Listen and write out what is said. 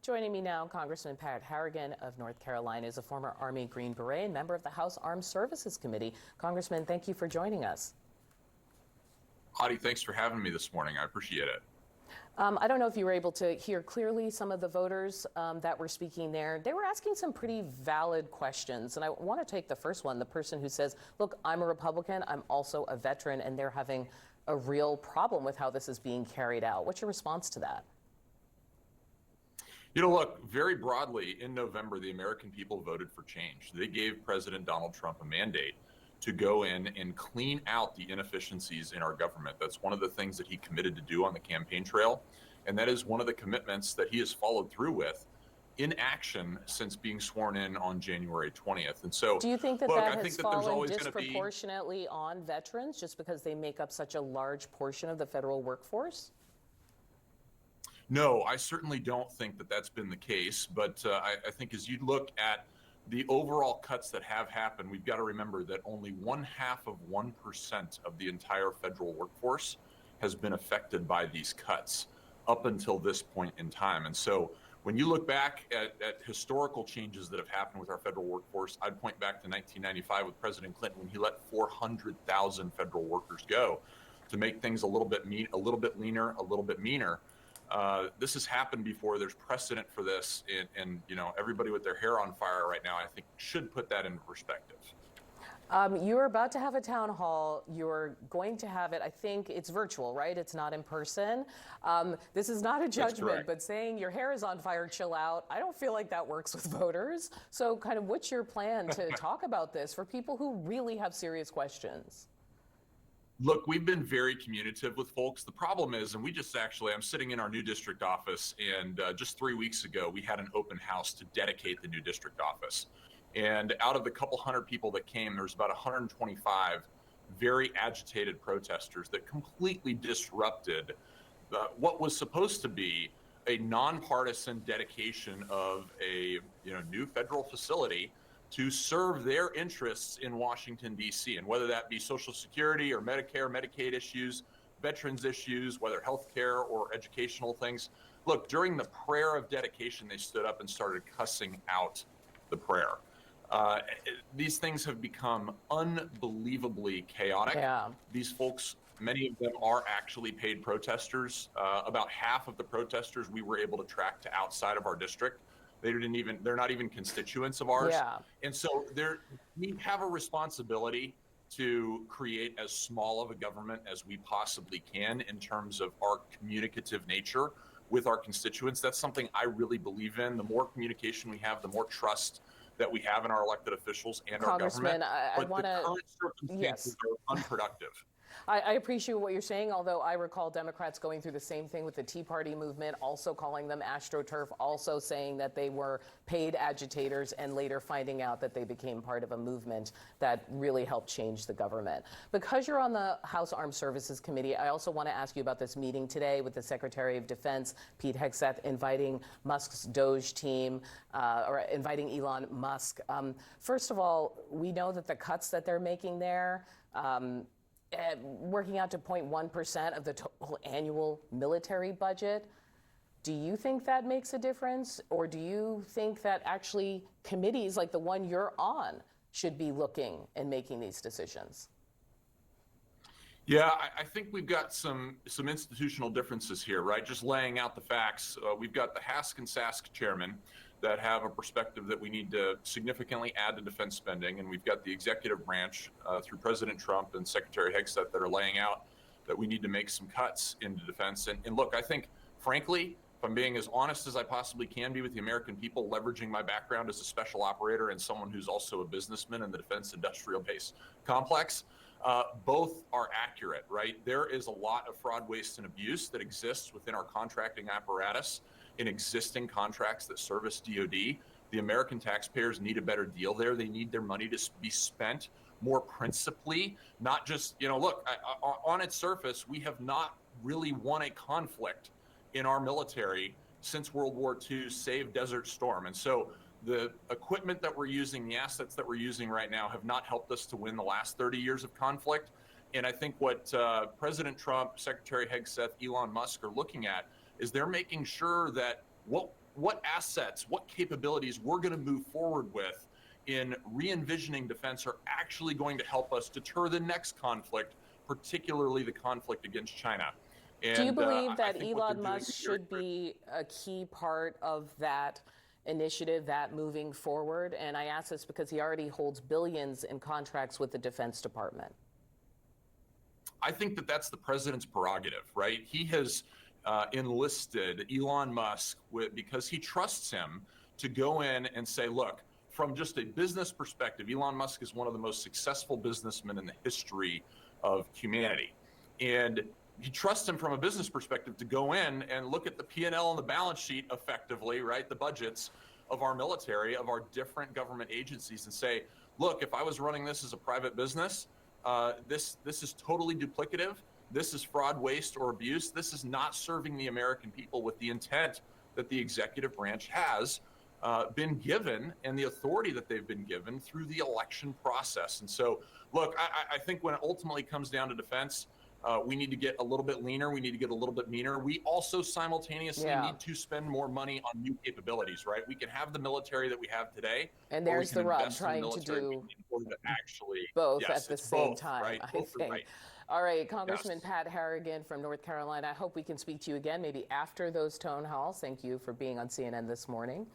Joining me now, Congressman Pat Harrigan of North Carolina is a former Army Green Beret and member of the House Armed Services Committee. Congressman, thank you for joining us. Audie, thanks for having me this morning. I appreciate it. I don't know if you were able to hear clearly some of the voters that were speaking there. They were asking some pretty valid questions, and I want to take the first one, the person who says, look, I'm a Republican, I'm also a veteran, and they're having a real problem with how this is being carried out. What's your response to that? You know, look, very broadly, in November, the American people voted for change. They gave President Donald Trump a mandate to go in and clean out the inefficiencies in our government. That's one of the things that he committed to do on the campaign trail. And that is one of the commitments that he has followed through with in action since being sworn in on January 20th. And so, do you think that look, that I has think that there's fallen always going to be disproportionately on veterans just because they make up such a large portion of the federal workforce? No, I certainly don't think that that's been the case. But I think as you look at the overall cuts that have happened, we've got to remember that only 0.5% of the entire federal workforce has been affected by these cuts up until this point in time. And so when you look back at historical changes that have happened with our federal workforce, I'd point back to 1995 with President Clinton when he let 400,000 federal workers go to make things a little bit leaner, a little bit meaner. This has happened before. There's precedent for this, and you know, everybody with their hair on fire right now, I think, should put that into perspective. You're about to have a town hall. You're going to have it, I think it's virtual, right? It's not in person. This is not a judgment, but saying your hair is on fire, chill out. I don't feel like that works with voters. So kind of what's your plan to talk about this for people who really have serious questions? Look, we've been very communicative with folks. The problem is, and I'm sitting in our new district office, and just 3 weeks ago, we had an open house to dedicate the new district office. And out of the couple hundred people that came, there was about 125 very agitated protesters that completely disrupted what was supposed to be a nonpartisan dedication of a new federal facility to serve their interests in Washington, D.C., and whether that be Social Security or Medicare, Medicaid issues, veterans issues, whether healthcare or educational things. Look, during the prayer of dedication, they stood up and started cussing out the prayer. These things have become unbelievably chaotic. Yeah. These folks, many of them are actually paid protesters. About half of the protesters we were able to track to outside of our district. They're not even constituents of ours. Yeah. And so we have a responsibility to create as small of a government as we possibly can in terms of our communicative nature with our constituents. That's something I really believe in. The more communication we have, the more trust that we have in our elected officials and our government. I want to. The current circumstances are unproductive. I appreciate what you're saying, although I recall Democrats going through the same thing with the Tea Party movement, also calling them AstroTurf, also saying that they were paid agitators, and later finding out that they became part of a movement that really helped change the government. Because you're on the House Armed Services Committee, I also want to ask you about this meeting today with the Secretary of Defense, Pete Hegseth, inviting Musk's DOGE team, or inviting Elon Musk. First of all, we know that the cuts that they're making there, working out to 0.1% of the total annual military budget. Do you think that makes a difference? Or do you think that actually committees like the one you're on should be looking and making these decisions? Yeah, I think we've got some institutional differences here, right? Just laying out the facts. We've got the HASC and SASC chairman that have a perspective that we need to significantly add to defense spending. And we've got the executive branch through President Trump and Secretary Hegseth that are laying out that we need to make some cuts into defense. And look, I think, frankly, if I'm being as honest as I possibly can be with the American people, leveraging my background as a special operator and someone who's also a businessman in the defense industrial base complex, both are accurate, right? There is a lot of fraud, waste, and abuse that exists within our contracting apparatus in existing contracts that service DOD. The American taxpayers need a better deal there. They need their money to be spent more principally, not just, look, on its surface, we have not really won a conflict in our military since World War II, save Desert Storm. And so the equipment that we're using, the assets that we're using right now have not helped us to win the last 30 years of conflict. And I think what President Trump, Secretary Hegseth, Elon Musk are looking at is they're making sure that what what assets, what capabilities we're going to move forward with in re-envisioning defense are actually going to help us deter the next conflict, particularly the conflict against China. And, do you believe I that think what they're Elon doing Musk here is should be a key part of that initiative, that moving forward? And I ask this because he already holds billions in contracts with the Defense Department. I think that that's the president's prerogative, right? He has enlisted Elon Musk because he trusts him to go in and say, look, from just a business perspective, Elon Musk is one of the most successful businessmen in the history of humanity. And he trusts him from a business perspective to go in and look at the P&L and the balance sheet effectively, right? The budgets of our military, of our different government agencies, and say, look, if I was running this as a private business, this is totally duplicative. This is fraud, waste, or abuse. This is not serving the American people with the intent that the executive branch has been given and the authority that they've been given through the election process. And so, look, I think when it ultimately comes down to defense, we need to get a little bit leaner. We need to get a little bit meaner. We also simultaneously need to spend more money on new capabilities, right? We can have the military that we have today. And there's the rub, trying to do both at the same time, right? I think. Right. All right, Congressman Pat Harrigan from North Carolina. I hope we can speak to you again, maybe after those town halls. Thank you for being on CNN this morning.